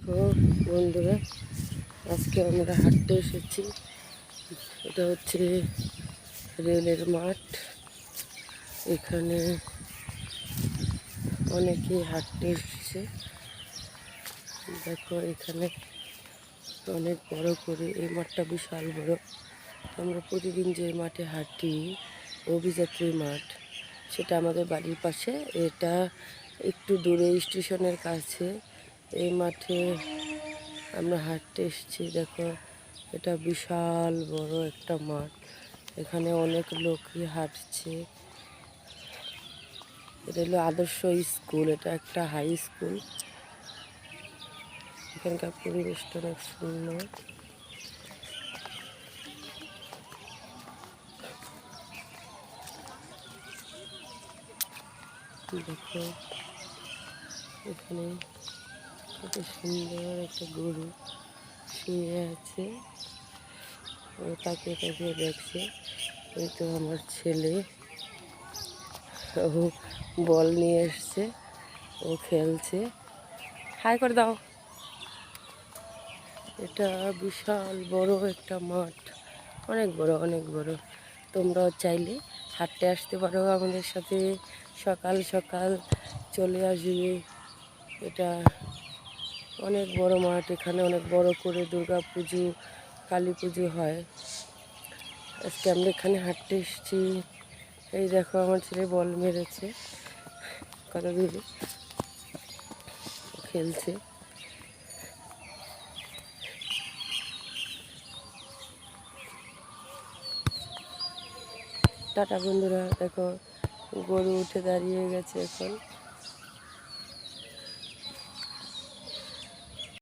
দেখো বন্ধুরা, আজকে আমরা হাঁটতে এসেছি। এটা হচ্ছে রেলের মাঠ। এখানে অনেকেই হাঁটতে এসেছে। দেখো এখানে অনেক বড় করে, এই মাঠটা বিশাল বড়। আমরা প্রতিদিন যে মাঠে হাঁটি, অভিযাত্রী মাঠ, সেটা আমাদের বাড়ির পাশে। এটা একটু দূরে, স্টেশনের কাছে। এই মাঠে আমরা হাঁটতে এসেছি। দেখো এটা বিশাল বড় একটা মাঠ। এখানে অনেক লোকই হাঁটছে। এটা হলো আদর্শ স্কুল, এটা একটা হাই স্কুল। এখানকার পরিবেশটা অনেক সুন্দর। দেখো এখানে কত সুন্দর একটা গরু শুয়ে আছে, ও তাকিয়ে তাকিয়ে দেখছে। এই তো আমার ছেলে, ও বল নিয়ে এসছে, ও খেলছে। হাই করে দাও। এটা বিশাল বড় একটা মাঠ, অনেক বড় অনেক বড়। তোমরাও চাইলে হাঁটতে আসতে পারো আমাদের সাথে। সকাল সকাল চলে আসবে। এটা অনেক বড় মাঠ। এখানে অনেক বড় করে দুর্গা পুজো, কালী পুজো হয়। আজকে আমরা এখানে হাঁটতে এসেছি। এই দেখো আমার ছেলে বল মেরেছে, কত দূরে খেলছে। টাটা বন্ধুরা, দেখো গরু উঠে দাঁড়িয়ে গেছে এখন।